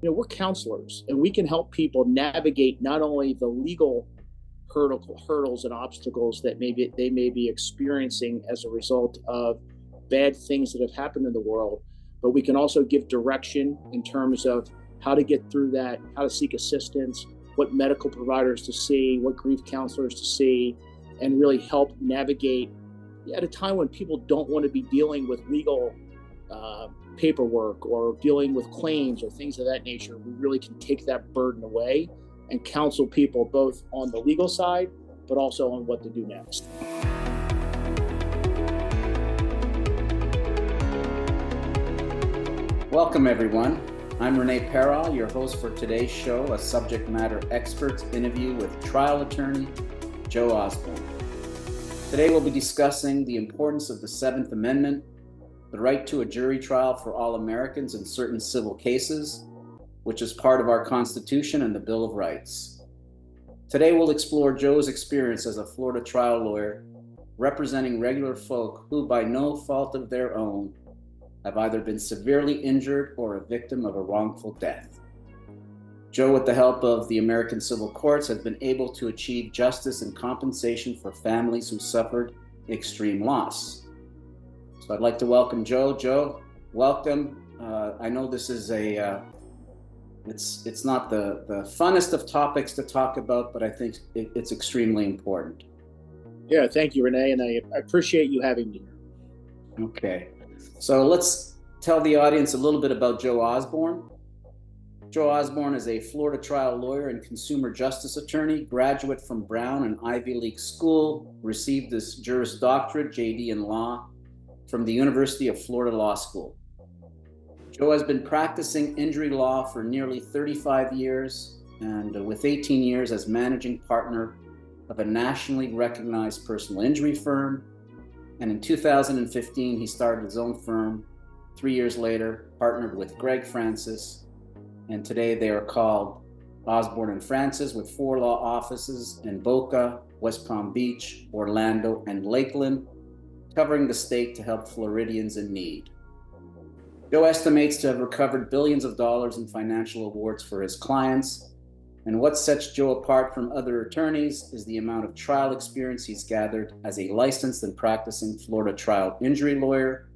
we're counselors and we can help people navigate not only the legal hurdles and obstacles that maybe they may be experiencing as a result of bad things that have happened in the world, but we can also give direction in terms of how to get through that, how to seek assistance, what medical providers to see, what grief counselors to see, and really help navigate at a time when people don't want to be dealing with legal paperwork or dealing with claims or things of that nature. We really can take that burden away and counsel people both on the legal side, but also on what to do next. Welcome, everyone. I'm Rene Perra, your host for today's show, a subject matter experts interview with trial attorney Joe Osborne. Today we'll be discussing the importance of the Seventh Amendment, the right to a jury trial for all Americans in certain civil cases, which is part of our Constitution and the Bill of Rights. Today we'll explore Joe's experience as a Florida trial lawyer representing regular folk who, by no fault of their own, have either been severely injured or a victim of a wrongful death. Joe, with the help of the American civil courts, has been able to achieve justice and compensation for families who suffered extreme loss. So I'd like to welcome Joe. Joe, welcome. I know this is it's not the funnest of topics to talk about, but I think it's extremely important. Yeah, thank you, Rene, and I appreciate you having me here. Okay, so let's tell the audience a little bit about Joe Osborne. Joe Osborne is a Florida trial lawyer and consumer justice attorney, graduate from Brown and Ivy League School, received his Juris Doctorate, JD in law, from the University of Florida Law School. Joe has been practicing injury law for nearly 35 years and with 18 years as managing partner of a nationally recognized personal injury firm. And in 2015, he started his own firm. 3 years later, partnered with Greg Francis. And today they are called Osborne and Francis, with 4 law offices in Boca, West Palm Beach, Orlando, and Lakeland, covering the state to help Floridians in need. Joe estimates to have recovered billions of dollars in financial awards for his clients. And what sets Joe apart from other attorneys is the amount of trial experience he's gathered as a licensed and practicing Florida trial injury lawyer.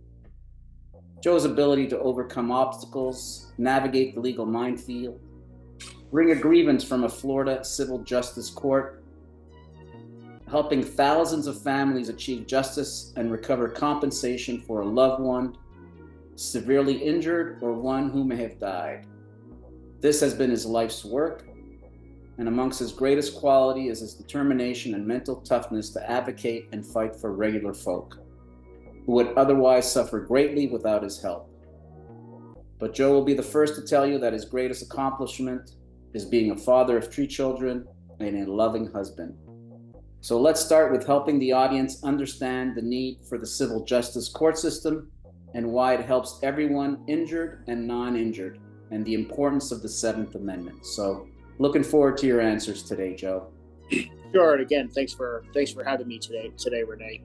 Joe's ability to overcome obstacles, navigate the legal minefield, bring a grievance from a Florida civil justice court, helping thousands of families achieve justice and recover compensation for a loved one severely injured or one who may have died. This has been his life's work, and amongst his greatest quality is his determination and mental toughness to advocate and fight for regular folk who would otherwise suffer greatly without his help. But Joe will be the first to tell you that his greatest accomplishment is being a father of 3 children and a loving husband. So let's start with helping the audience understand the need for the civil justice court system and why it helps everyone, injured and non-injured, and the importance of the Seventh Amendment. So looking forward to your answers today, Joe. Sure, and again, thanks for having me today, Rene.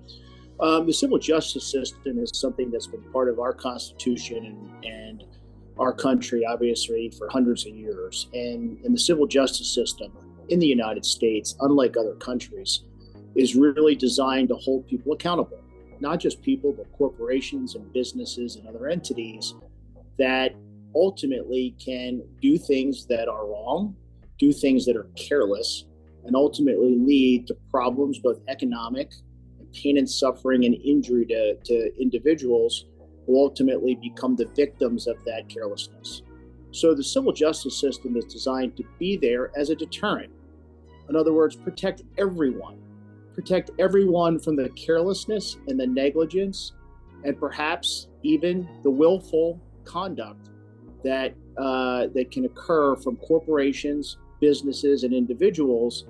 The civil justice system is something that's been part of our Constitution and our country, obviously, for hundreds of years. And the civil justice system in the United States, unlike other countries, is really designed to hold people accountable. Not just people, but corporations and businesses and other entities that ultimately can do things that are wrong, do things that are careless, and ultimately lead to problems, both economic and pain and suffering and injury to individuals who ultimately become the victims of that carelessness. So the civil justice system is designed to be there as a deterrent. In other words, protect everyone from the carelessness and the negligence, and perhaps even the willful conduct that can occur from corporations, businesses, and individuals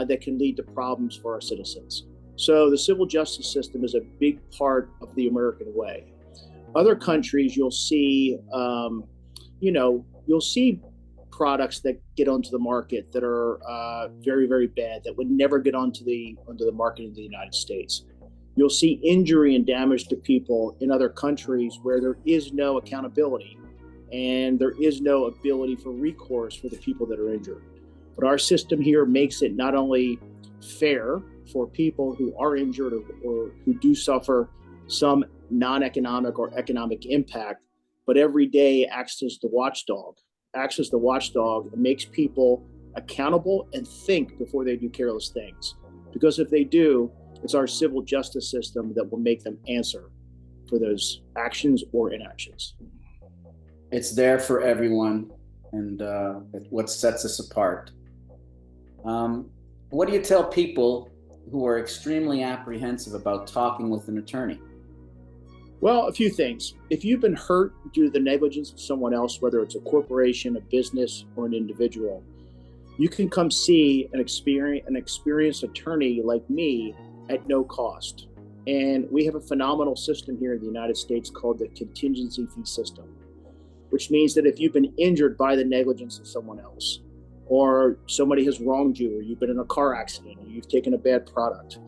that can lead to problems for our citizens. So the civil justice system is a big part of the American way. Other countries, you'll see products that get onto the market that are very, very bad, that would never get onto the market in the United States. You'll see injury and damage to people in other countries where there is no accountability and there is no ability for recourse for the people that are injured. But our system here makes it not only fair for people who are injured or who do suffer some non-economic or economic impact, but every day acts as the watchdog, and makes people accountable and think before they do careless things. Because if they do, it's our civil justice system that will make them answer for those actions or inactions. It's there for everyone, and what sets us apart. What do you tell people who are extremely apprehensive about talking with an attorney? Well, a few things. If you've been hurt due to the negligence of someone else, whether it's a corporation, a business, or an individual, you can come see an experienced attorney like me at no cost. And we have a phenomenal system here in the United States called the contingency fee system, which means that if you've been injured by the negligence of someone else, or somebody has wronged you, or you've been in a car accident, or you've taken a bad product,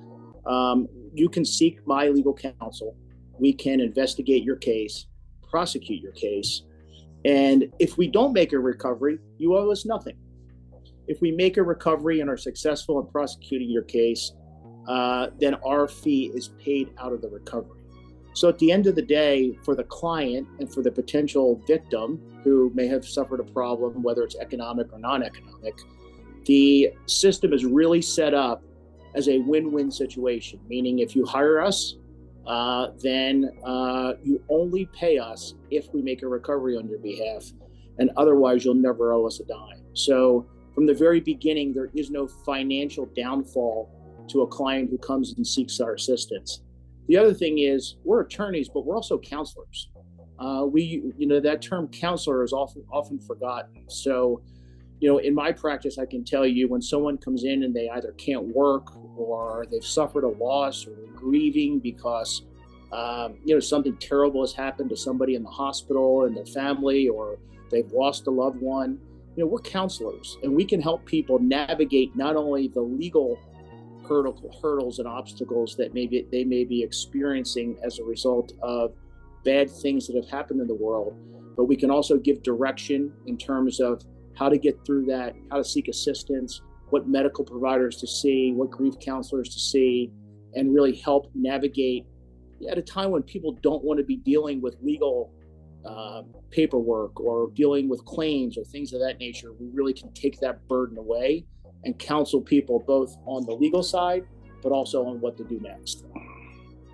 you can seek my legal counsel. We can investigate your case, prosecute your case. And if we don't make a recovery, you owe us nothing. If we make a recovery and are successful in prosecuting your case, then our fee is paid out of the recovery. So at the end of the day, for the client and for the potential victim who may have suffered a problem, whether it's economic or non-economic, the system is really set up as a win-win situation, meaning if you hire us, then you only pay us if we make a recovery on your behalf, and otherwise you'll never owe us a dime. So from the very beginning, there is no financial downfall to a client who comes and seeks our assistance. The other thing is we're attorneys, but we're also counselors. That term counselor is often forgotten. So, in my practice, I can tell you when someone comes in and they either can't work or they've suffered a loss or they're grieving because, something terrible has happened to somebody in the hospital and their family, or they've lost a loved one. We're counselors, and we can help people navigate not only the legal hurdles and obstacles that they may be experiencing as a result of bad things that have happened in the world, but we can also give direction in terms of how to get through that, how to seek assistance, what medical providers to see, what grief counselors to see, and really help navigate at a time when people don't want to be dealing with legal paperwork or dealing with claims or things of that nature. We really can take that burden away and counsel people both on the legal side, but also on what to do next.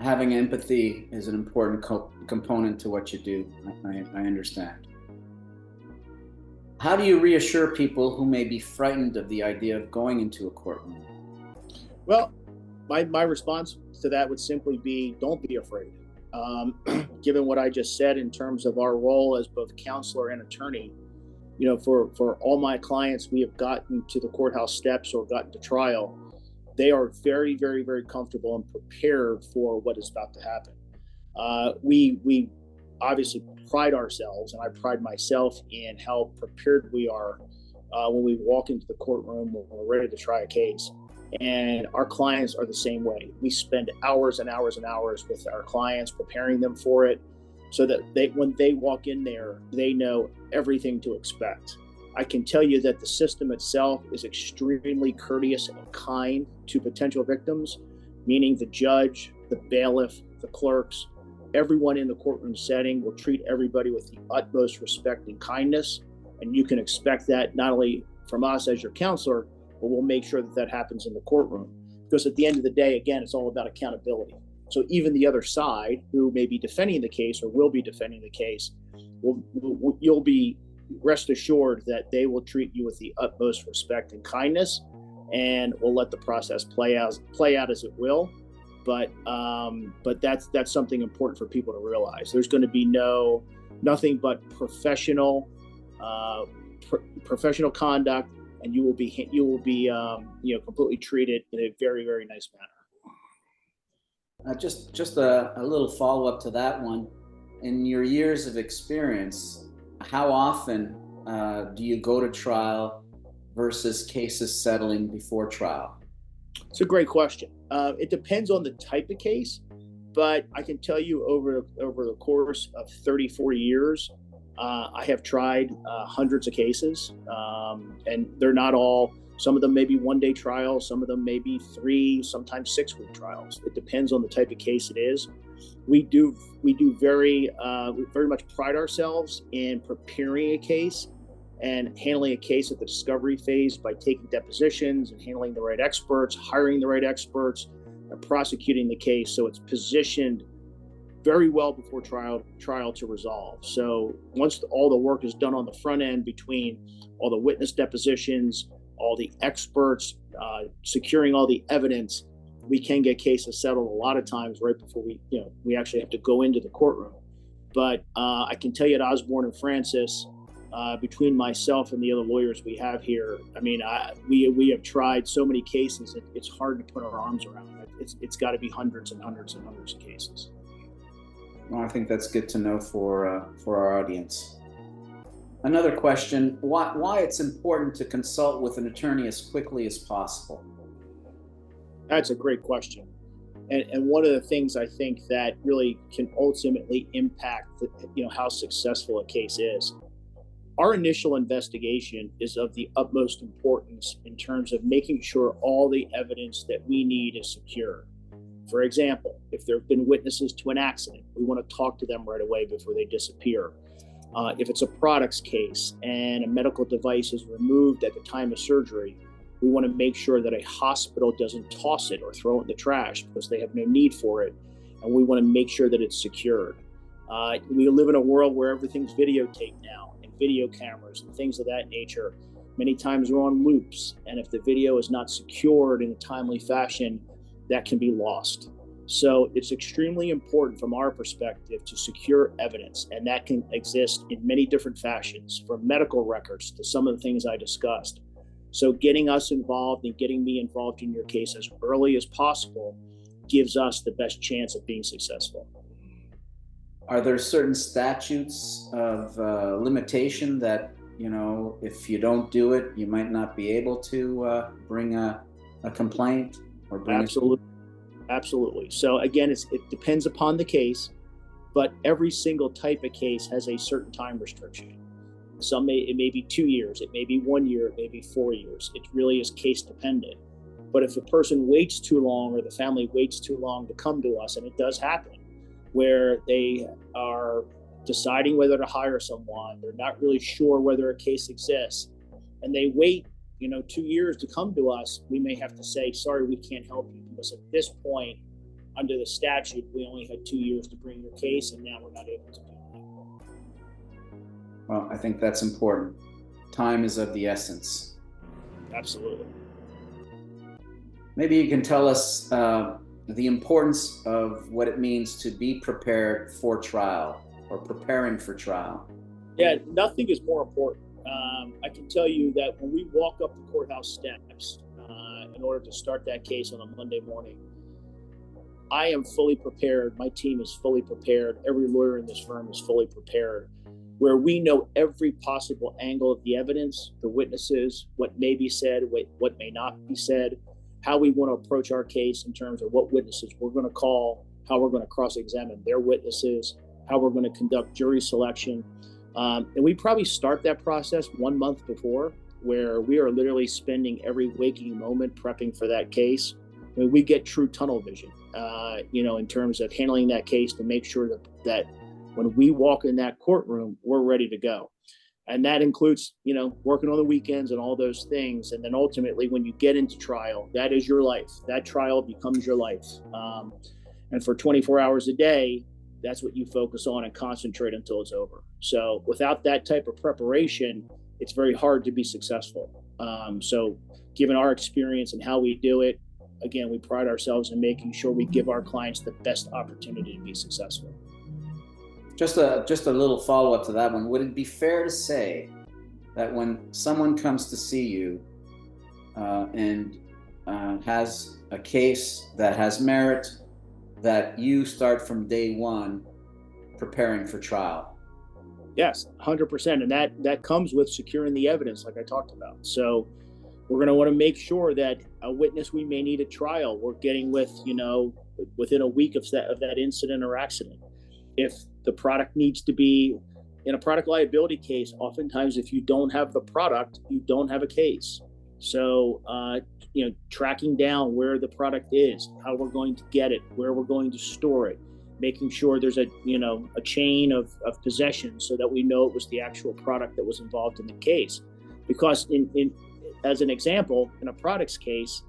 Having empathy is an important component to what you do. I understand. How do you reassure people who may be frightened of the idea of going into a courtroom? Well, my response to that would simply be, don't be afraid. Given what I just said in terms of our role as both counselor and attorney, for all my clients, we have gotten to the courthouse steps or gotten to trial. They are very, very, very comfortable and prepared for what is about to happen. We obviously pride ourselves, and I pride myself in how prepared we are when we walk into the courtroom when we're ready to try a case. And our clients are the same way. We spend hours and hours and hours with our clients preparing them for it, so that when they walk in there, they know everything to expect. I can tell you that the system itself is extremely courteous and kind to potential victims, meaning the judge, the bailiff, the clerks, everyone in the courtroom setting will treat everybody with the utmost respect and kindness. And you can expect that not only from us as your counselor, but we'll make sure that happens in the courtroom. Because at the end of the day, again, it's all about accountability. So even the other side, who may be defending the case or will be defending the case, you'll be rest assured that they will treat you with the utmost respect and kindness, and we'll let the process play out as it will. But that's something important for people to realize. There's going to be nothing but professional conduct, and you will be completely treated in a very, very nice manner. Just a little follow-up to that one. In your years of experience, how often do you go to trial versus cases settling before trial? It's a great question. It depends on the type of case, but I can tell you over the course of 34 years, I have tried hundreds of cases, and they're not all. Some of them may be one-day trials, some of them may be 3, sometimes 6-week trials. It depends on the type of case it is. We do very much pride ourselves in preparing a case and handling a case at the discovery phase by taking depositions and handling the right experts, hiring the right experts, and prosecuting the case so it's positioned very well before trial to resolve. So once all the work is done on the front end between all the witness depositions, all the experts, securing all the evidence, we can get cases settled a lot of times right before we actually have to go into the courtroom. But I can tell you at Osborne and Francis, between myself and the other lawyers we have here, I mean, we have tried so many cases, it's hard to put our arms around it. It's got to be hundreds and hundreds and hundreds of cases. Well, I think that's good to know for our audience. Another question, why it's important to consult with an attorney as quickly as possible? That's a great question. And one of the things I think that really can ultimately impact how successful a case is. Our initial investigation is of the utmost importance in terms of making sure all the evidence that we need is secure. For example, if there have been witnesses to an accident, we want to talk to them right away before they disappear. If it's a products case and a medical device is removed at the time of surgery, we want to make sure that a hospital doesn't toss it or throw it in the trash because they have no need for it. And we want to make sure that it's secured. We live in a world where everything's videotaped now, and video cameras and things of that nature. Many times we're on loops, and if the video is not secured in a timely fashion, that can be lost. So it's extremely important from our perspective to secure evidence, and that can exist in many different fashions, from medical records to some of the things I discussed. So getting us involved and getting me involved in your case as early as possible gives us the best chance of being successful. Are there certain statutes of limitation that, if you don't do it, you might not be able to bring a complaint or bring Absolutely. So again, it depends upon the case, but every single type of case has a certain time restriction. It may be 2 years, it may be 1 year, it may be 4 years. It really is case dependent. But if a person waits too long or the family waits too long to come to us, and it does happen, where they are deciding whether to hire someone, they're not really sure whether a case exists, and they wait 2 years to come to us, we may have to say, sorry, we can't help you, because at this point, under the statute, we only had 2 years to bring your case, and now we're not able to do that. Well, I think that's important. Time is of the essence. Absolutely. Maybe you can tell us the importance of what it means to be prepared for trial or preparing for trial. Yeah, nothing is more important. I can tell you that when we walk up the courthouse steps in order to start that case on a Monday morning, I am fully prepared. My team is fully prepared. Every lawyer in this firm is fully prepared, where we know every possible angle of the evidence, the witnesses, what may be said, what may not be said, how we want to approach our case in terms of what witnesses we're going to call, how we're going to cross-examine their witnesses, how we're going to conduct jury selection. And we probably start that process 1 month before, where we are literally spending every waking moment prepping for that case. I mean, we get true tunnel vision, in terms of handling that case to make sure that when we walk in that courtroom, we're ready to go. And that includes, working on the weekends and all those things. And then ultimately, when you get into trial, that is your life. That trial becomes your life. And for 24 hours a day, that's what you focus on and concentrate until it's over. So without that type of preparation, it's very hard to be successful. So given our experience and how we do it, again, we pride ourselves in making sure we give our clients the best opportunity to be successful. Just a little follow-up to that one. Would it be fair to say that when someone comes to see you and has a case that has merit, that you start from day one preparing for trial? Yes, 100%. And that comes with securing the evidence, like I talked about. So we're going to want to make sure that a witness we may need at trial, we're getting with, within a week of that incident or accident. If the product needs to be in a product liability case, oftentimes if you don't have the product, you don't have a case. So, tracking down where the product is, how we're going to get it, where we're going to store it, making sure there's a chain of possession so that we know it was the actual product that was involved in the case. Because as an example, in a products case,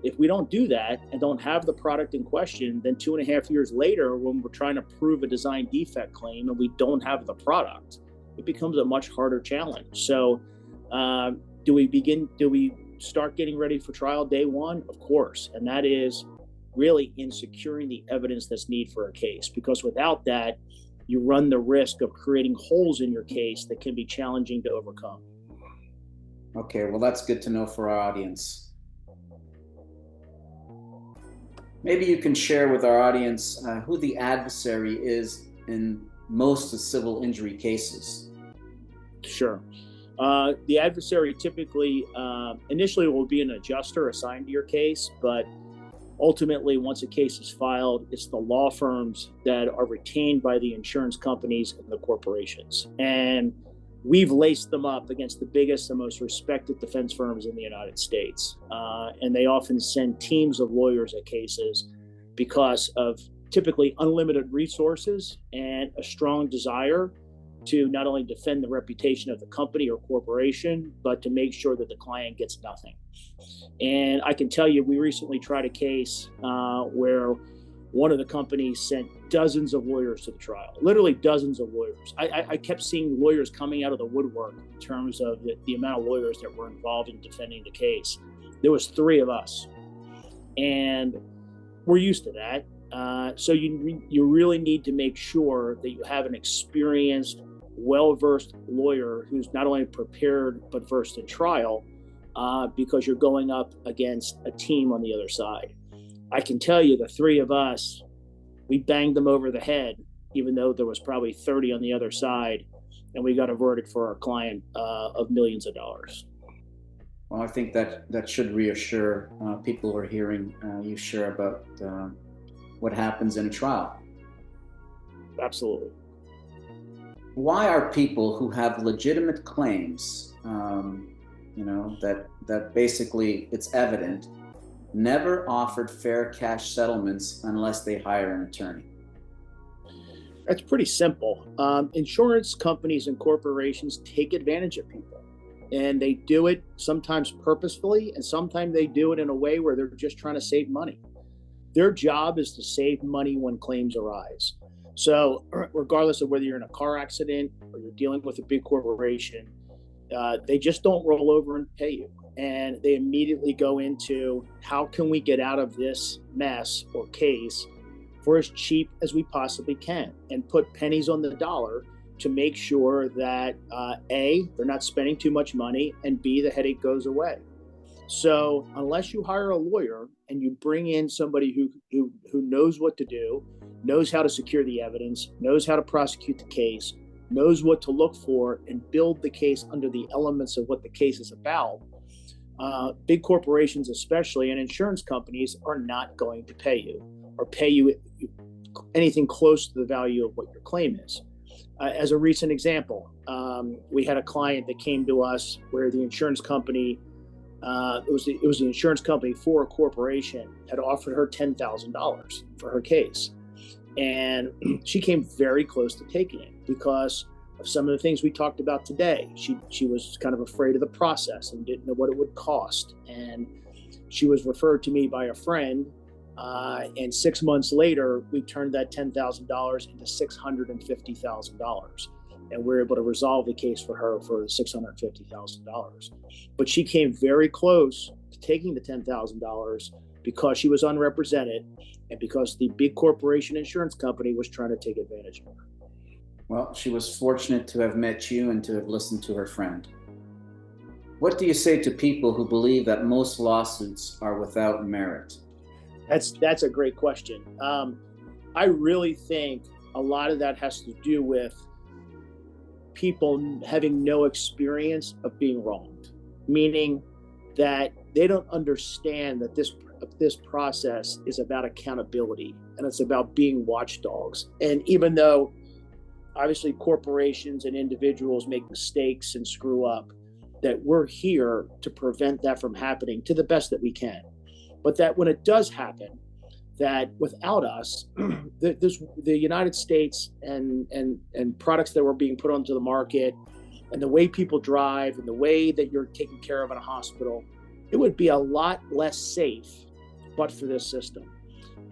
if we don't do that and don't have the product in question, then 2.5 years later, when we're trying to prove a design defect claim and we don't have the product, it becomes a much harder challenge. So do we start getting ready for trial day one? Of course. And that is really in securing the evidence that's needed for a case, because without that, you run the risk of creating holes in your case that can be challenging to overcome. Okay, well, that's good to know for our audience. Maybe you can share with our audience who the adversary is in most civil injury cases. Sure. The adversary typically, initially will be an adjuster assigned to your case, but ultimately, once a case is filed, it's the law firms that are retained by the insurance companies and the corporations. And we've laced them up against the biggest and most respected defense firms in the United States. And they often send teams of lawyers at cases because of typically unlimited resources and a strong desire to not only defend the reputation of the company or corporation, but to make sure that the client gets nothing. And I can tell you, we recently tried a case where one of the companies sent dozens of lawyers to the trial, literally dozens of lawyers. I kept seeing lawyers coming out of the woodwork in terms of the amount of lawyers that were involved in defending the case. There was 3 of us, and we're used to that. So you really need to make sure that you have an experienced, well-versed lawyer who's not only prepared but versed in trial, because you're going up against a team on the other side. I can tell you, the 3 of us, we banged them over the head, even though there was probably 30 on the other side, and we got a verdict for our client of millions of dollars. Well, I think that should reassure people who are hearing you share about what happens in a trial. Absolutely. Why are people who have legitimate claims, that basically it's evident, never offered fair cash settlements unless they hire an attorney? That's pretty simple. Insurance companies and corporations take advantage of people, and they do it sometimes purposefully, and sometimes they do it in a way where they're just trying to save money. Their job is to save money when claims arise. So regardless of whether you're in a car accident or you're dealing with a big corporation, they just don't roll over and pay you. And they immediately go into, how can we get out of this mess or case for as cheap as we possibly can, and put pennies on the dollar to make sure that A, they're not spending too much money, and B, the headache goes away. So unless you hire a lawyer and you bring in somebody who knows what to do, knows how to secure the evidence, knows how to prosecute the case, knows what to look for, and build the case under the elements of what the case is about, big corporations especially, and insurance companies are not going to pay you, or pay you anything close to the value of what your claim is. As a recent example, we had a client that came to us where the insurance company, it was the insurance company for a corporation, had offered her $10,000 for her case. And she came very close to taking it because of some of the things we talked about today. She was kind of afraid of the process and didn't know what it would cost. And she was referred to me by a friend. And 6 months later, we turned that $10,000 into $650,000. And we were able to resolve the case for her for $650,000. But she came very close to taking the $10,000 because she was unrepresented and because the big corporation insurance company was trying to take advantage of her. Well, she was fortunate to have met you and to have listened to her friend. What do you say to people who believe that most lawsuits are without merit? That's a great question. I really think a lot of that has to do with people having no experience of being wronged, meaning that they don't understand that this process is about accountability and it's about being watchdogs. And even though obviously corporations and individuals make mistakes and screw up, that we're here to prevent that from happening to the best that we can. But that when it does happen, that without us, the United States and products that were being put onto the market and the way people drive and the way that you're taken care of in a hospital, it would be a lot less safe but for this system.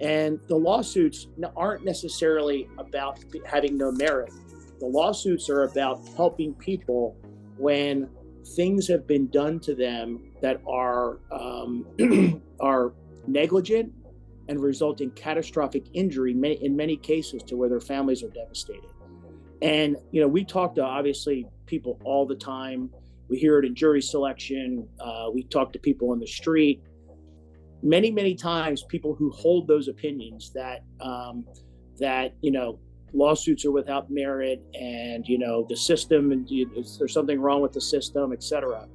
And the lawsuits aren't necessarily about having no merit. The lawsuits are about helping people when things have been done to them that are are negligent and result in catastrophic injury in many cases to where their families are devastated. And, we talk to obviously people all the time. We hear it in jury selection. We talk to people in the street. Many, many times people who hold those opinions that lawsuits are without merit and, the system, and there's something wrong with the system, et cetera.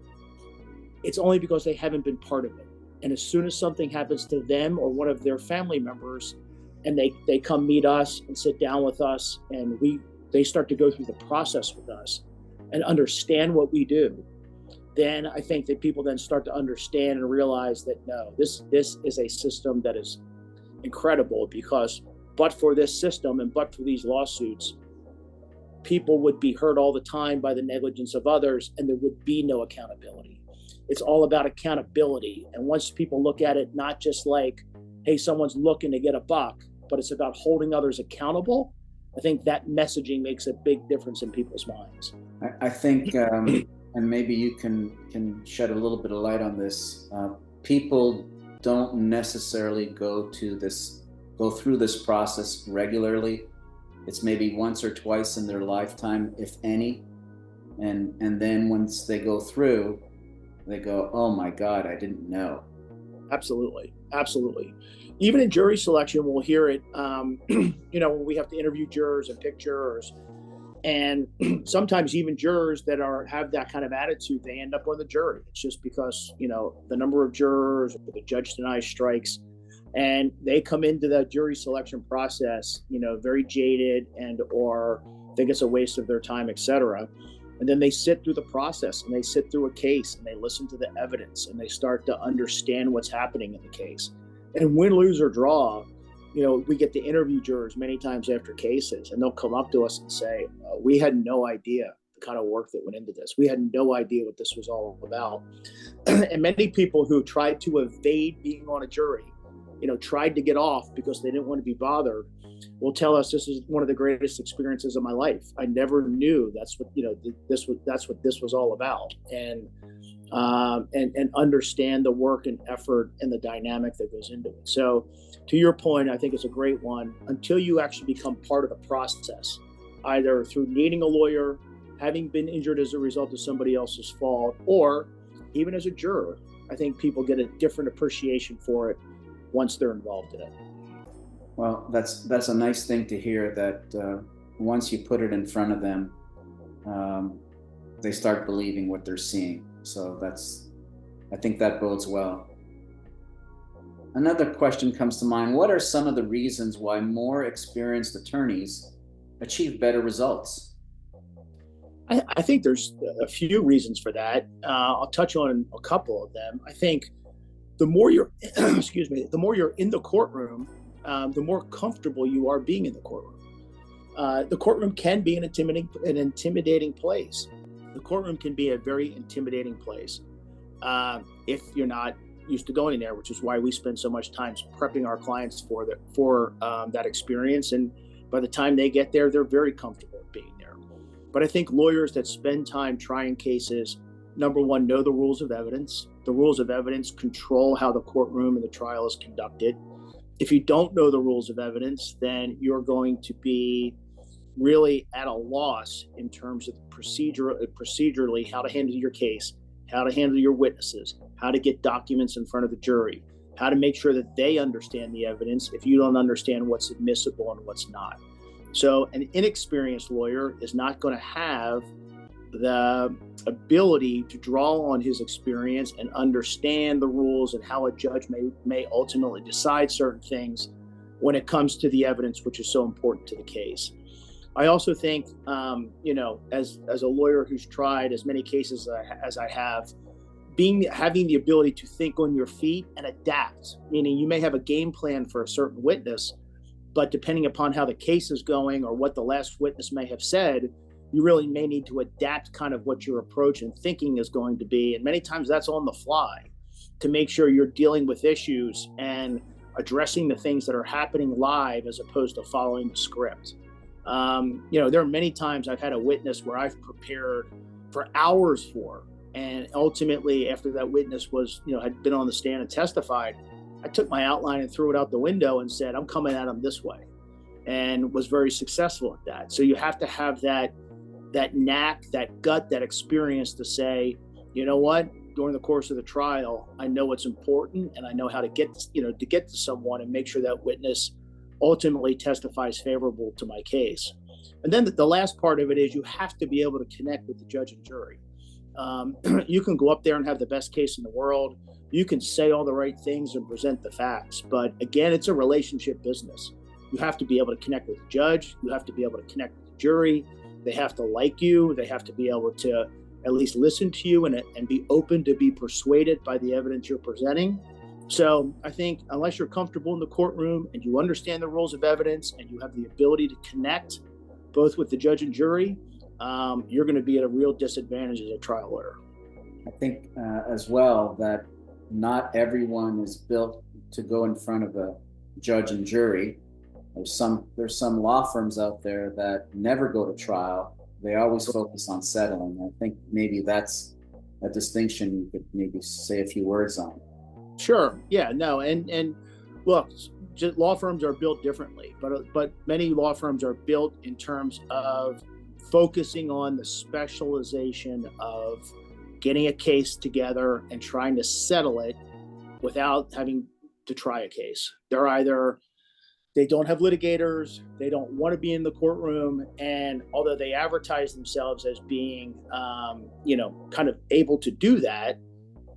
It's only because they haven't been part of it. And as soon as something happens to them or one of their family members, and they come meet us and sit down with us, and they start to go through the process with us and understand what we do, then I think that people then start to understand and realize that, no, this is a system that is incredible, because but for this system and but for these lawsuits, people would be hurt all the time by the negligence of others, and there would be no accountability. It's all about accountability. And once people look at it, not just like, hey, someone's looking to get a buck, but it's about holding others accountable, I think that messaging makes a big difference in people's minds. I think, and maybe you can shed a little bit of light on this, people don't necessarily go through this process regularly. It's maybe once or twice in their lifetime, if any. And then once they go through, they go, oh my God, I didn't know. Absolutely. Even in jury selection, we'll hear it, when we have to interview jurors and pick jurors. And sometimes even jurors that have that kind of attitude, they end up on the jury. It's just because, the number of jurors, the judge denies strikes, and they come into the jury selection process, very jaded or think it's a waste of their time, et cetera. And then they sit through the process and they sit through a case and they listen to the evidence and they start to understand what's happening in the case. And win, lose, or draw, we get to interview jurors many times after cases, and they'll come up to us and say, we had no idea the kind of work that went into this. We had no idea what this was all about. And many people who tried to evade being on a jury, tried to get off because they didn't want to be bothered, will tell us this is one of the greatest experiences of my life. I never knew that's what this was all about, and understand the work and effort and the dynamic that goes into it. So to your point, I think it's a great one. Until you actually become part of the process, either through needing a lawyer, having been injured as a result of somebody else's fault, or even as a juror, I think people get a different appreciation for it once they're involved in it. Well, that's a nice thing to hear, that once you put it in front of them, they start believing what they're seeing. So I think that bodes well. Another question comes to mind. What are some of the reasons why more experienced attorneys achieve better results? I think there's a few reasons for that. I'll touch on a couple of them. I think the more you're, the more you're in the courtroom, the more comfortable you are being in the courtroom. The courtroom can be an intimidating place. The courtroom can be a very intimidating place if you're not used to going there, which is why we spend so much time prepping our clients for that experience. And by the time they get there, they're very comfortable being there. But I think lawyers that spend time trying cases, number one, know the rules of evidence. The rules of evidence control how the courtroom and the trial is conducted. If you don't know the rules of evidence, then you're going to be really at a loss in terms of procedurally how to handle your case, how to handle your witnesses, how to get documents in front of the jury, how to make sure that they understand the evidence if you don't understand what's admissible and what's not. So an inexperienced lawyer is not going to have the ability to draw on his experience and understand the rules and how a judge may ultimately decide certain things when it comes to the evidence, which is so important to the case. I also think, as a lawyer who's tried as many cases as I have, having the ability to think on your feet and adapt, meaning you may have a game plan for a certain witness, but depending upon how the case is going or what the last witness may have said, you really may need to adapt kind of what your approach and thinking is going to be. And many times that's on the fly to make sure you're dealing with issues and addressing the things that are happening live as opposed to following the script. There are many times I've had a witness where I've prepared for hours for, and ultimately after that witness had been on the stand and testified, I took my outline and threw it out the window and said, I'm coming at him this way, and was very successful at that. So you have to have that knack, that gut, that experience to say, you know what, during the course of the trial, I know what's important and I know how to get to someone and make sure that witness ultimately testifies favorable to my case. And then the last part of it is you have to be able to connect with the judge and jury. You can go up there and have the best case in the world. You can say all the right things and present the facts. But again, it's a relationship business. You have to be able to connect with the judge. You have to be able to connect with the jury. They have to like you. They have to be able to at least listen to you and be open to be persuaded by the evidence you're presenting. So I think unless you're comfortable in the courtroom and you understand the rules of evidence and you have the ability to connect both with the judge and jury, you're going to be at a real disadvantage as a trial lawyer. I think as well that not everyone is built to go in front of a judge and jury. There's some law firms out there that never go to trial. They always focus on settling. I think maybe that's a distinction you could maybe say a few words on. Sure. Yeah. No. And look, law firms are built differently, but many law firms are built in terms of focusing on the specialization of getting a case together and trying to settle it without having to try a case. They don't have litigators, they don't want to be in the courtroom, and although they advertise themselves as being, kind of able to do that,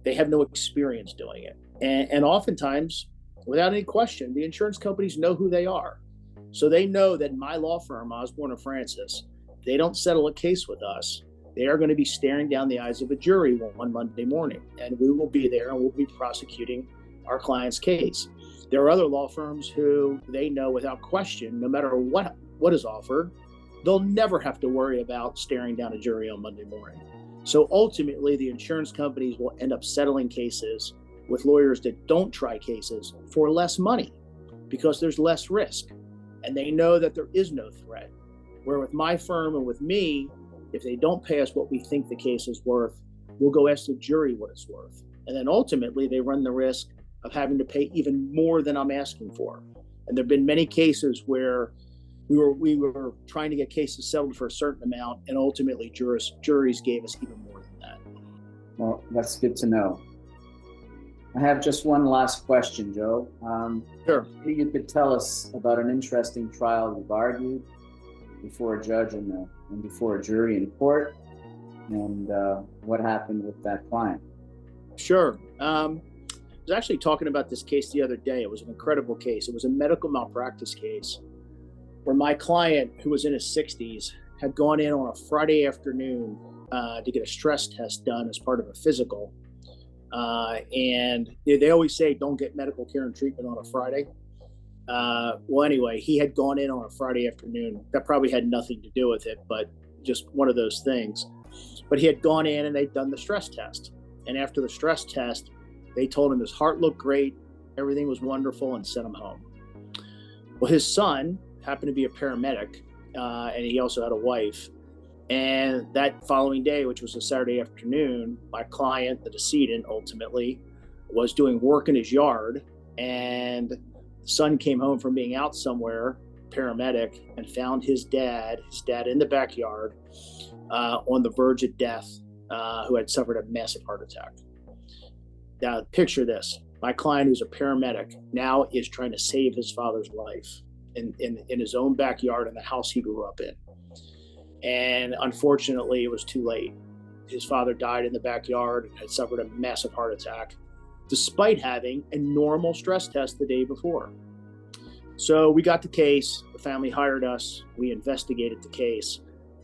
they have no experience doing it. And oftentimes, without any question, the insurance companies know who they are. So they know that my law firm, Osborne and Francis, they don't settle a case with us. They are going to be staring down the eyes of a jury one Monday morning, and we will be there and we'll be prosecuting our client's case. There are other law firms who they know without question, no matter what is offered, they'll never have to worry about staring down a jury on Monday morning. So ultimately, the insurance companies will end up settling cases with lawyers that don't try cases for less money because there's less risk. And they know that there is no threat. Where with my firm and with me, if they don't pay us what we think the case is worth, we'll go ask the jury what it's worth. And then ultimately, they run the risk of having to pay even more than I'm asking for. And there have been many cases where we were trying to get cases settled for a certain amount, and ultimately juries gave us even more than that. Well, that's good to know. I have just one last question, Joe. Sure. Maybe you could tell us about an interesting trial you've argued before a judge and before a jury in court, and what happened with that client. Sure. I was actually talking about this case the other day. It was an incredible case. It was a medical malpractice case where my client, who was in his 60s, had gone in on a Friday afternoon to get a stress test done as part of a physical. And they always say, don't get medical care and treatment on a Friday. Well, anyway, he had gone in on a Friday afternoon. That probably had nothing to do with it, but just one of those things. But he had gone in and they'd done the stress test. And after the stress test, they told him his heart looked great, everything was wonderful, and sent him home. Well, his son happened to be a paramedic, and he also had a wife. And that following day, which was a Saturday afternoon, my client, the decedent, ultimately was doing work in his yard, and the son came home from being out somewhere, paramedic, and found his dad in the backyard on the verge of death, who had suffered a massive heart attack. Now, picture this. My client, who's a paramedic, now is trying to save his father's life in his own backyard in the house he grew up in. And unfortunately, it was too late. His father died in the backyard and had suffered a massive heart attack, despite having a normal stress test the day before. So we got the case. The family hired us. We investigated the case,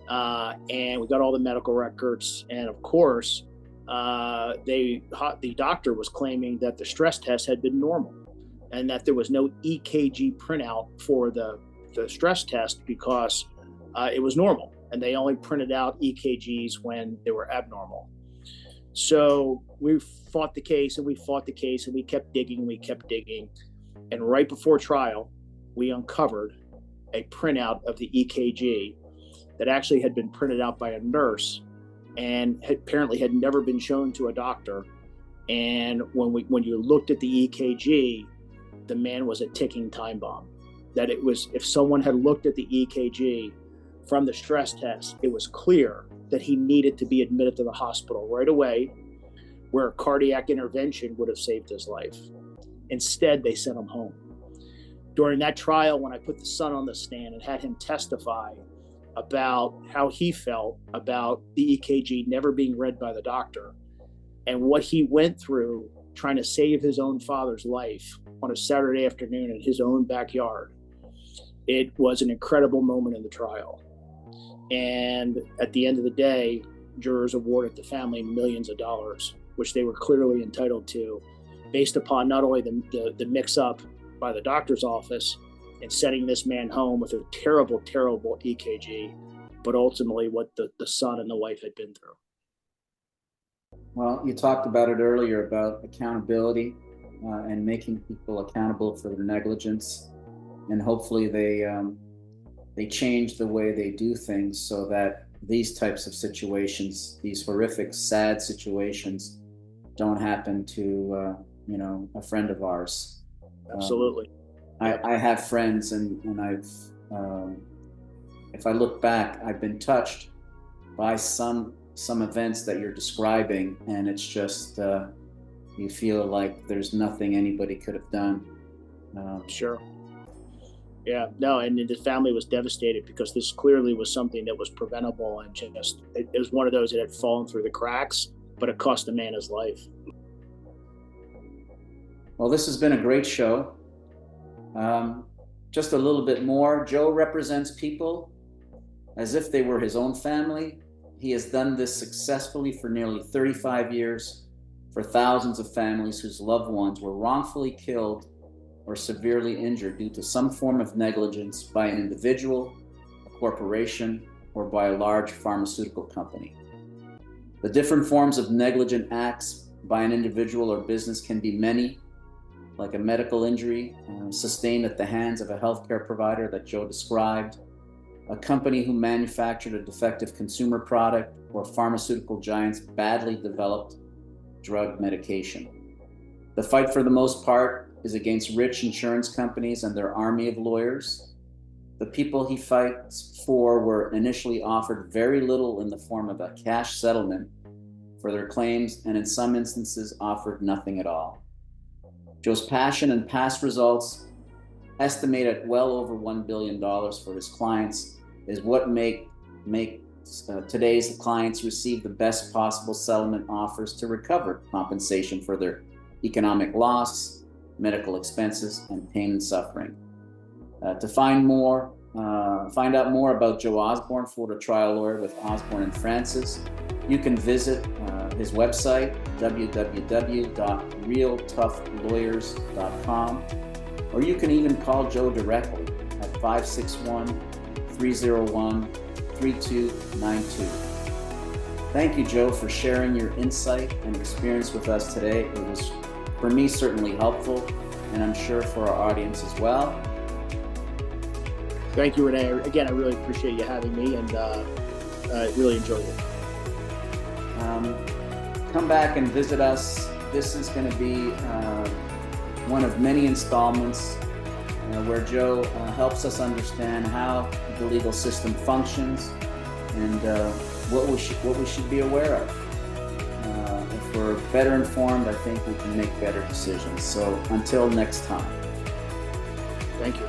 and we got all the medical records. And of course, the doctor was claiming that the stress test had been normal, and that there was no EKG printout for the stress test because it was normal, and they only printed out EKGs when they were abnormal. So we fought the case, and we kept digging, and right before trial, we uncovered a printout of the EKG that actually had been printed out by a nurse and apparently had never been shown to a doctor. And when you looked at the EKG, the man was a ticking time bomb. That it was, if someone had looked at the EKG from the stress test, it was clear that he needed to be admitted to the hospital right away, where a cardiac intervention would have saved his life. Instead, they sent him home. During that trial, when I put the son on the stand and had him testify about how he felt about the EKG never being read by the doctor and what he went through trying to save his own father's life on a Saturday afternoon in his own backyard, it was an incredible moment in the trial. And at the end of the day, jurors awarded the family millions of dollars, which they were clearly entitled to, based upon not only the mix-up by the doctor's office in sending this man home with a terrible, terrible EKG, but ultimately what the son and the wife had been through. Well, you talked about it earlier about accountability and making people accountable for their negligence, and hopefully they change the way they do things so that these types of situations, these horrific, sad situations, don't happen to a friend of ours. Absolutely. I have friends, and I've if I look back, I've been touched by some events that you're describing, and it's just you feel like there's nothing anybody could have done. Sure. Yeah, no, and the family was devastated because this clearly was something that was preventable, and just it was one of those that had fallen through the cracks, but it cost a man his life. Well, this has been a great show. Just a little bit more. Joe represents people as if they were his own family. He has done this successfully for nearly 35 years for thousands of families whose loved ones were wrongfully killed or severely injured due to some form of negligence by an individual, a corporation, or by a large pharmaceutical company. The different forms of negligent acts by an individual or business can be many, like a medical injury sustained at the hands of a healthcare provider that Joe described, a company who manufactured a defective consumer product, or pharmaceutical giants' badly developed drug medication. The fight, for the most part, is against rich insurance companies and their army of lawyers. The people he fights for were initially offered very little in the form of a cash settlement for their claims, and in some instances offered nothing at all. Joe's passion and past results, estimated at well over $1 billion for his clients, is what makes today's clients receive the best possible settlement offers to recover compensation for their economic loss, medical expenses, and pain and suffering. To find out more about Joe Osborne, Florida trial lawyer with Osborne and Francis, you can visit his website, www.realtoughLawyers.com, or you can even call Joe directly at 561-301-3292. Thank you, Joe, for sharing your insight and experience with us today. It was, for me, certainly helpful, and I'm sure for our audience as well. Thank you, Rene. Again, I really appreciate you having me, and I really enjoyed it. Come back and visit us. This is going to be one of many installments where Joe helps us understand how the legal system functions and what we should be aware of. If we're better informed, I think we can make better decisions. So until next time. Thank you.